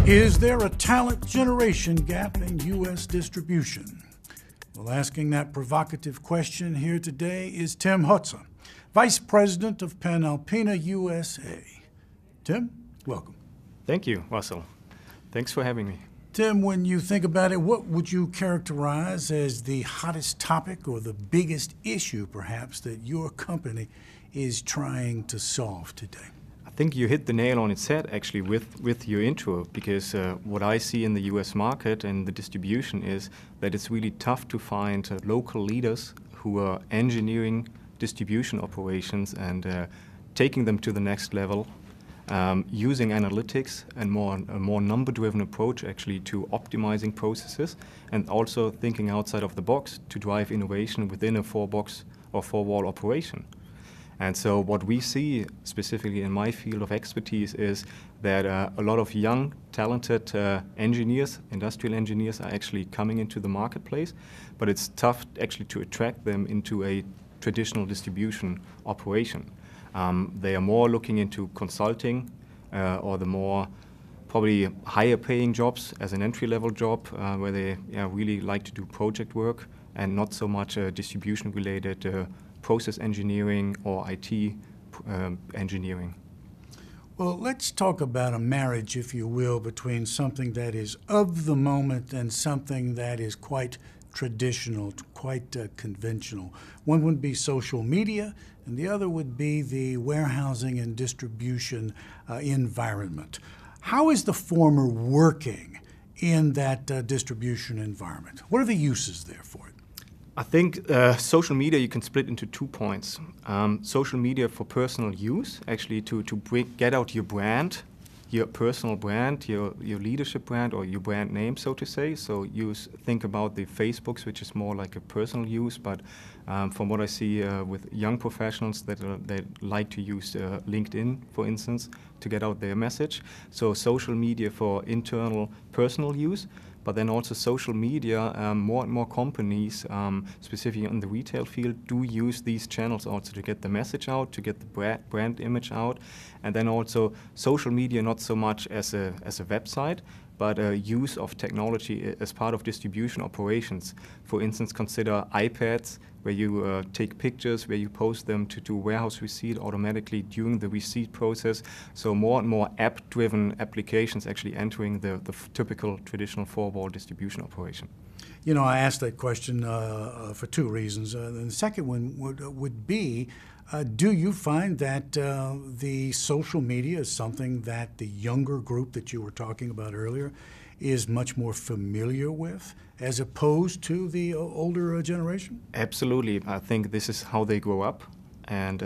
Is there a talent generation gap in U.S. distribution? Well, asking that provocative question here today is Tim Hotze, Vice President of Panalpina USA. Tim, welcome. Thank you, Russell. Thanks for having me. Tim, when you think about it, what would you characterize as the hottest topic or the biggest issue, perhaps, that your company is trying to solve today? I think you hit the nail on its head, actually, with your intro, because what I see in the U.S. market and the distribution is that it's really tough to find local leaders who are engineering distribution operations and taking them to the next level, using analytics and a more number-driven approach, actually, to optimizing processes, and also thinking outside of the box to drive innovation within a four-box or four-wall operation. And so what we see specifically in my field of expertise is that a lot of young, talented engineers, industrial engineers, are actually coming into the marketplace, but it's tough actually to attract them into a traditional distribution operation. They are more looking into consulting or the more probably higher paying jobs as an entry-level job where they really like to do project work and not so much distribution-related process engineering or IT engineering. Well, let's talk about a marriage, if you will, between something that is of the moment and something that is quite traditional, quite conventional. One would be social media, and the other would be the warehousing and distribution environment. How is the former working in that distribution environment? What are the uses there for it? I think social media you can split into 2 points. Social media for personal use, actually to get out your brand, your personal brand, your leadership brand or your brand name, so to say. So think about the Facebooks, which is more like a personal use, but from what I see with young professionals they like to use LinkedIn, for instance, to get out their message. So social media for internal personal use. But then also social media, more and more companies, specifically in the retail field, do use these channels also to get the message out, to get the brand image out. And then also social media, not so much as a website, but use of technology as part of distribution operations. For instance, consider iPads, where you take pictures, where you post them to warehouse receipt automatically during the receipt process. So more and more app-driven applications actually entering the typical traditional four-wall distribution operation. You know, I asked that question for two reasons. And the second one would be, do you find that the social media is something that the younger group that you were talking about earlier is much more familiar with as opposed to the older generation? Absolutely. I think this is how they grow up. And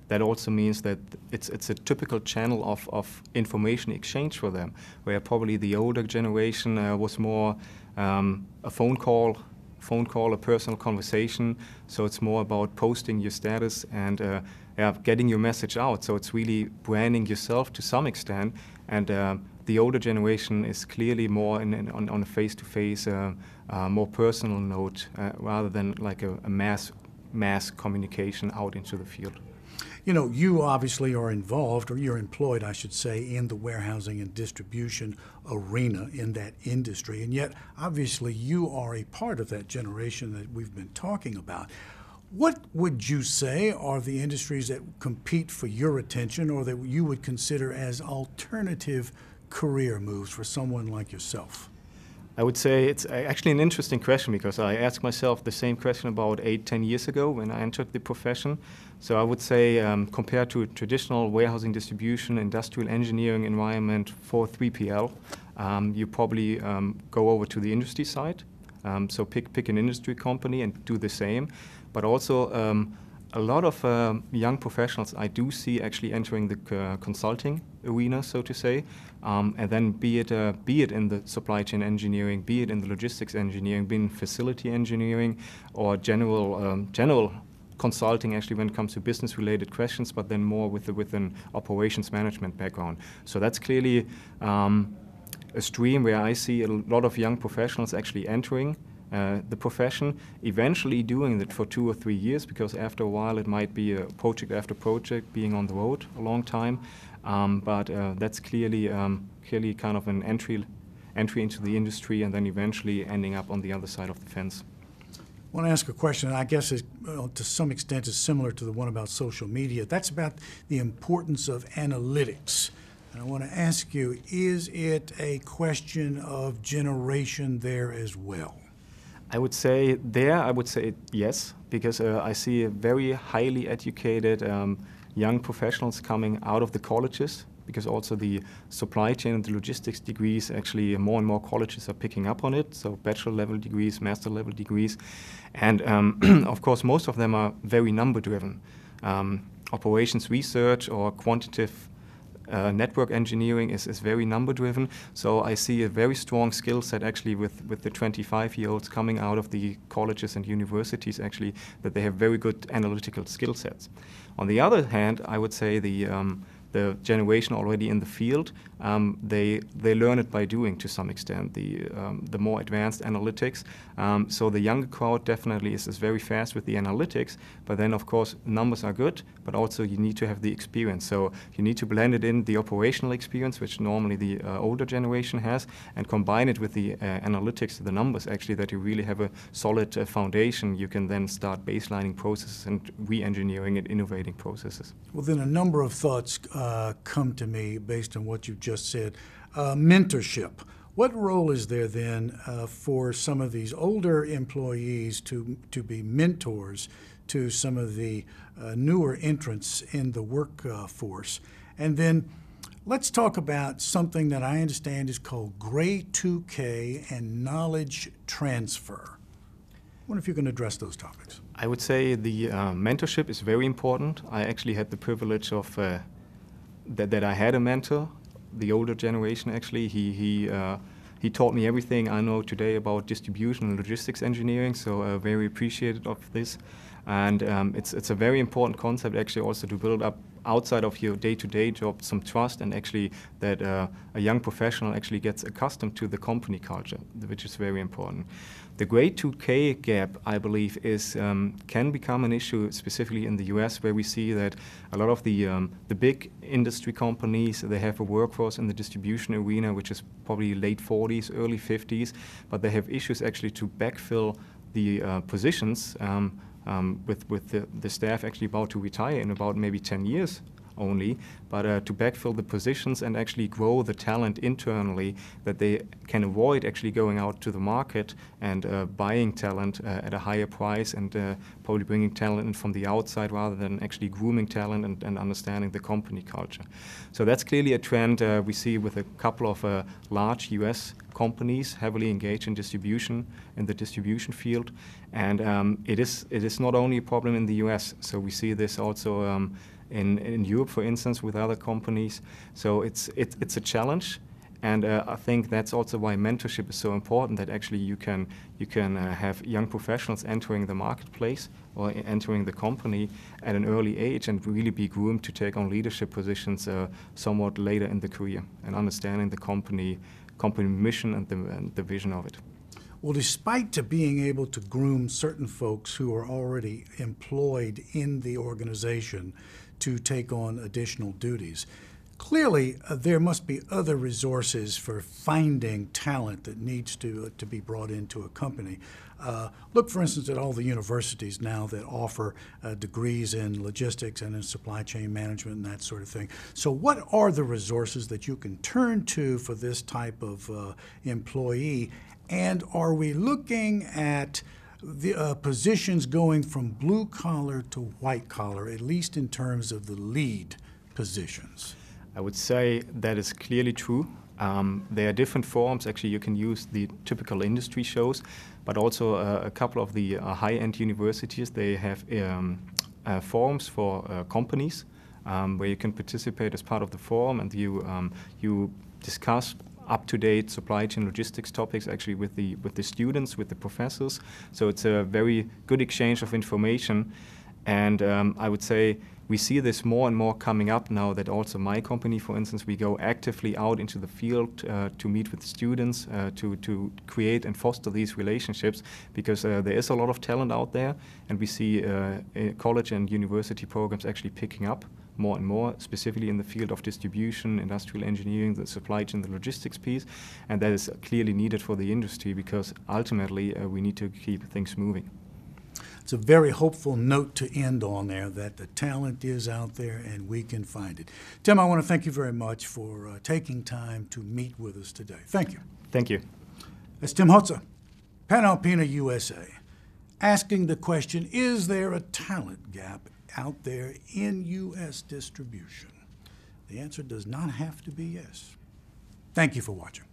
that also means that it's a typical channel of information exchange for them, where probably the older generation was more a phone call, a personal conversation. So it's more about posting your status and getting your message out. So it's really branding yourself to some extent. And the older generation is clearly more on a face-to-face, more personal note, rather than like a mass communication out into the field. You know, you obviously are involved, or you're employed, I should say, in the warehousing and distribution arena in that industry, and yet obviously you are a part of that generation that we've been talking about. What would you say are the industries that compete for your attention or that you would consider as alternative career moves for someone like yourself? I would say it's actually an interesting question, because I asked myself the same question about 8-10 years ago when I entered the profession. So I would say compared to a traditional warehousing distribution, industrial engineering environment for 3PL, you probably go over to the industry side. So pick an industry company and do the same. But also a lot of young professionals I do see actually entering the consulting arena, so to say, and then be it in the supply chain engineering, be it in the logistics engineering, be it in facility engineering, or general consulting actually when it comes to business-related questions, but then more with an operations management background. So that's clearly a stream where I see a lot of young professionals actually entering the profession, eventually doing it for 2 or 3 years, because after a while it might be a project after project, being on the road a long time. But that's clearly kind of an entry into the industry, and then eventually ending up on the other side of the fence. I want to ask a question, I guess to some extent is similar to the one about social media. That's about the importance of analytics. And I want to ask you, is it a question of generation there as well? I would say yes, because I see a very highly educated young professionals coming out of the colleges, because also the supply chain and the logistics degrees, actually more and more colleges are picking up on it, so bachelor level degrees, master level degrees. And of course, most of them are very number driven. Operations research or quantitative network engineering is very number driven. So I see a very strong skill set actually with the 25-year-olds coming out of the colleges and universities, actually, that they have very good analytical skill sets. On the other hand, I would say the generation already in the field, they learn it by doing to some extent, the more advanced analytics. So the younger crowd definitely is very fast with the analytics, but then of course numbers are good, but also you need to have the experience. So you need to blend it in the operational experience, which normally the older generation has, and combine it with the analytics, the numbers actually, that you really have a solid foundation. You can then start baselining processes and re-engineering and innovating processes. Well, then a number of thoughts come to me based on what you've just said. Mentorship. What role is there then for some of these older employees to be mentors to some of the newer entrants in the workforce? And then let's talk about something that I understand is called Gray 2K and knowledge transfer. I wonder if you can address those topics. I would say the mentorship is very important. I actually had the privilege of that I had a mentor, the older generation actually. He taught me everything I know today about distribution and logistics engineering, so very appreciated of this. And it's a very important concept actually also to build up outside of your day-to-day job some trust, and actually that a young professional actually gets accustomed to the company culture, which is very important. The grade 2K gap, I believe, can become an issue specifically in the US, where we see that a lot of the big industry companies, they have a workforce in the distribution arena which is probably late 40s, early 50s, but they have issues actually to backfill the positions with the staff actually about to retire in about maybe 10 years only, but to backfill the positions and actually grow the talent internally, that they can avoid actually going out to the market and buying talent at a higher price, and probably bringing talent in from the outside rather than actually grooming talent and understanding the company culture. So that's clearly a trend we see with a couple of large US companies heavily engaged in distribution, in the distribution field. And it is not only a problem in the US, so we see this also in Europe, for instance, with other companies. So it's a challenge, and I think that's also why mentorship is so important, that actually you can have young professionals entering the marketplace or entering the company at an early age and really be groomed to take on leadership positions somewhat later in the career, and understanding the company mission and the vision of it. Well, despite being able to groom certain folks who are already employed in the organization to take on additional duties, clearly there must be other resources for finding talent that needs to be brought into a company. Look, for instance, at all the universities now that offer degrees in logistics and in supply chain management and that sort of thing. So what are the resources that you can turn to for this type of employee? And are we looking at the positions going from blue collar to white collar, at least in terms of the lead positions? I would say that is clearly true. There are different forms. Actually, you can use the typical industry shows, but also a couple of the high-end universities, they have forums for companies where you can participate as part of the forum, and you discuss up-to-date supply chain logistics topics actually with the students, with the professors. So it's a very good exchange of information. And I would say We see this more and more coming up now that also my company, for instance, we go actively out into the field to meet with students, to create and foster these relationships, because there is a lot of talent out there, and we see college and university programs actually picking up more and more, specifically in the field of distribution, industrial engineering, the supply chain, the logistics piece, and that is clearly needed for the industry, because ultimately we need to keep things moving. It's a very hopeful note to end on there, that the talent is out there and we can find it. Tim, I want to thank you very much for taking time to meet with us today. Thank you. Thank you. That's Tim Hotze, Panalpina, USA, asking the question, is there a talent gap out there in U.S. distribution? The answer does not have to be yes. Thank you for watching.